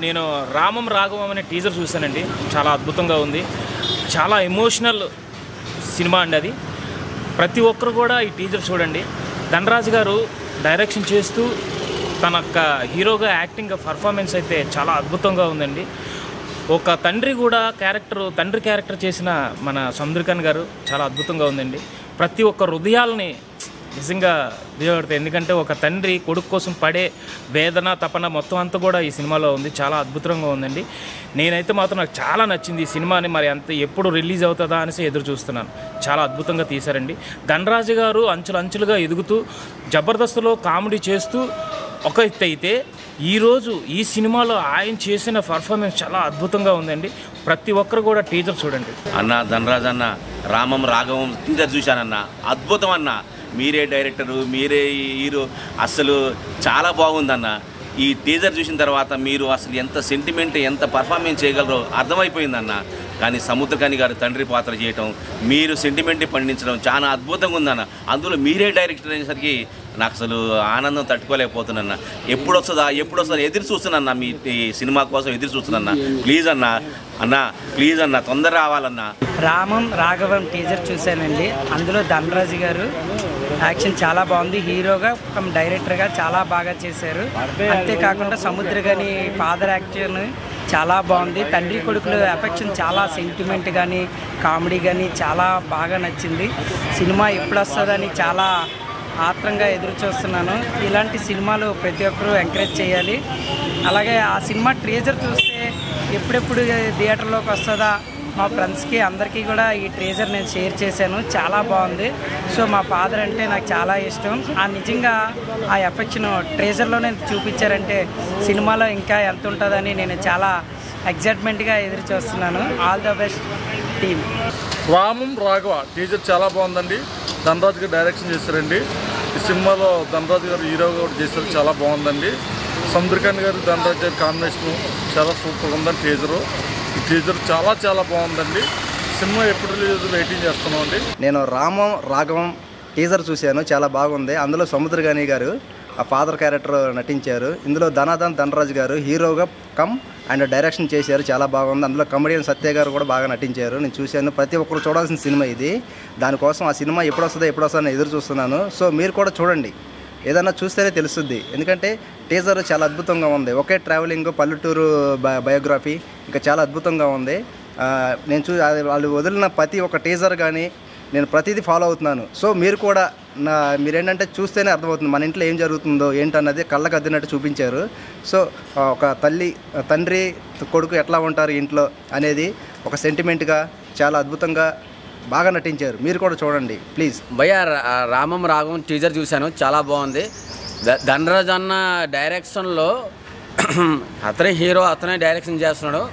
నేను రామం రాఘవం అనే టీజర్ చూశానండి. చాలా అద్భుతంగా ఉంది. చాలా ఎమోషనల్ సినిమా అండి అది. ప్రతి ఒక్కరు కూడా ఈ టీజర్ చూడండి. ధనరాజ్ గారు డైరెక్షన్ చేస్తూ తన హీరోగా యాక్టింగ్ పర్ఫార్మెన్స్ అయితే చాలా అద్భుతంగా ఉందండి. ఒక తండ్రి కూడా తండ్రి క్యారెక్టర్ చేసిన మన సముద్రకాంత్ గారు చాలా అద్భుతంగా ఉందండి. ప్రతి ఒక్క హృదయాల్ని నిజంగా దిగబడతాయి. ఎందుకంటే ఒక తండ్రి కొడుకు కోసం పడే వేదన తపన మొత్తం అంతా కూడా ఈ సినిమాలో ఉంది. చాలా అద్భుతంగా ఉందండి. నేనైతే మాత్రం నాకు చాలా నచ్చింది ఈ సినిమాని. మరి ఎప్పుడు రిలీజ్ అవుతుందా అనేసి ఎదురు చూస్తున్నాను. చాలా అద్భుతంగా తీశారండి. ధనరాజ్ గారు అంచులుగా ఎదుగుతూ జబర్దస్త్లో కామెడీ చేస్తూ ఒక ఎత్తు అయితే ఈరోజు ఈ సినిమాలో ఆయన చేసిన పర్ఫార్మెన్స్ చాలా అద్భుతంగా ఉందండి. ప్రతి ఒక్కరు కూడా టీజర్ చూడండి. అన్న ధనరాజ్ అన్న రామం రాఘవం టీజర్ చూశానన్న, అద్భుతం అన్న. మీరే డైరెక్టరు, మీరే హీరో, అసలు చాలా బాగుందన్న. ఈ టీజర్ చూసిన తర్వాత మీరు అసలు ఎంత సెంటిమెంట్, ఎంత పర్ఫార్మెన్స్ చేయగలరో అర్థమైపోయిందన్న. కానీ సముద్రకాని గారు తండ్రి పాత్ర చేయటం, మీరు సెంటిమెంట్ని పండించడం చాలా అద్భుతంగా ఉందన్న. అందులో మీరే డైరెక్టర్ అనేసరికి నాకు అసలు ఆనందం తట్టుకోలేకపోతున్నా. ఎప్పుడు వస్తుందా ఎదురు చూస్తున్నా. మీ సినిమా కోసం ఎదురు చూస్తున్నా. ప్లీజ్ అన్న తొందర రావాలన్నా. రామం రాఘవం టీజర్ చూశానండి. అందులో ధనరాజ్ గారు యాక్షన్ చాలా బాగుంది. హీరోగా డైరెక్టర్గా చాలా బాగా చేశారు. అంతేకాకుండా సముద్రకాని ఫాదర్ యాక్షన్ చాలా బాగుంది. తండ్రి కొడుకుల ఎఫెక్షన్ చాలా సెంటిమెంట్ కానీ కామెడీ కానీ చాలా బాగా నచ్చింది. సినిమా ఎప్పుడు వస్తుందని చాలా ఆత్రంగా ఎదురు చూస్తున్నాను. ఇలాంటి సినిమాలు ప్రతి ఒక్కరూ ఎంకరేజ్ చేయాలి. అలాగే ఆ సినిమా ట్రేజర్ చూస్తే ఎప్పుడెప్పుడు థియేటర్లోకి వస్తుందా, మా ఫ్రెండ్స్కి అందరికీ కూడా ఈ ట్రేజర్ నేను షేర్ చేశాను. చాలా బాగుంది. సో మా ఫాదర్ అంటే నాకు చాలా ఇష్టం. నిజంగా ఆ ఎఫెక్షన్ ట్రేజర్లో నేను చూపించారంటే సినిమాలో ఇంకా ఎంత ఉంటుందని నేను చాలా ఎగ్జైట్మెంట్గా ఎదురు చూస్తున్నాను. All the best team. Ramam Raghava teaser చాలా బాగుందండి. ధనరాజ్ గారు డైరెక్షన్ చేశారండి. ఈ సినిమాలో ధనరాజ్ గారు హీరోగా కూడా చేశారు. చాలా బాగుందండి. సముద్రకాంత్ గారు ధనరాజ్ గారి కాంబినేషన్ చాలా సూపర్గా ఉందండి. ఈ టీజర్ చాలా బాగుందండి. సినిమా ఎప్పుడు రిలీజ్ వెయిటింగ్ చేస్తున్నామండి. నేను రామం రాఘవం టీజర్ చూశాను. చాలా బాగుంది. అందులో సముద్రకాని గారు ఆ ఫాదర్ క్యారెక్టర్ నటించారు. ఇందులో ధనరాజ్ గారు హీరోగా అండ్ డైరెక్షన్ చేశారు. చాలా బాగుంది. అందులో కమెడియన్ సత్య గారు కూడా బాగా నటించారు. నేను చూశాను. ప్రతి ఒక్కరు చూడాల్సిన సినిమా ఇది. దానికోసం ఆ సినిమా ఎప్పుడు వస్తుందో ఎదురు చూస్తున్నాను. సో మీరు కూడా చూడండి. ఏదన్నా చూస్తేనే తెలుస్తుంది. ఎందుకంటే టీజర్ చాలా అద్భుతంగా ఉంది. ఒకే ట్రావెలింగ్ పల్లెటూరు బయోగ్రఫీ ఇంకా చాలా అద్భుతంగా ఉంది. నేను వాళ్ళు వదిలిన ప్రతి ఒక్క టీజర్ కానీ నేను ప్రతిదీ ఫాలో అవుతున్నాను. సో మీరు కూడా మీరేంటంటే చూస్తేనే అర్థమవుతుంది మన ఇంట్లో ఏం జరుగుతుందో ఏంటన్నది కళ్ళకు అద్దినట్టు చూపించారు. సో ఒక తండ్రి కొడుకు ఎట్లా ఉంటారు ఇంట్లో అనేది ఒక సెంటిమెంట్గా చాలా అద్భుతంగా బాగా నటించారు. మీరు కూడా చూడండి ప్లీజ్. భయ్య రామం రాఘవం టీజర్ చూశాను. చాలా బాగుంది. ధనరాజ్ అన్న డైరెక్షన్లో అతనే హీరో, అతనే డైరెక్షన్ చేస్తున్నాడు.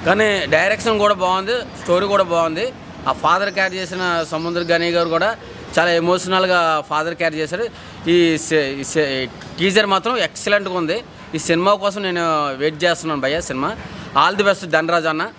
కానీ డైరెక్షన్ కూడా బాగుంది, స్టోరీ కూడా బాగుంది. ఆ ఫాదర్ క్యారీ చేసిన సముద్రకాని గారు కూడా చాలా ఎమోషనల్గా ఫాదర్ క్యారీ చేశారు. ఈ టీజర్ మాత్రం ఎక్సలెంట్గా ఉంది. ఈ సినిమా కోసం నేను వెయిట్ చేస్తున్నాను భయ్య. Cinema all the best Dhanraj అన్న.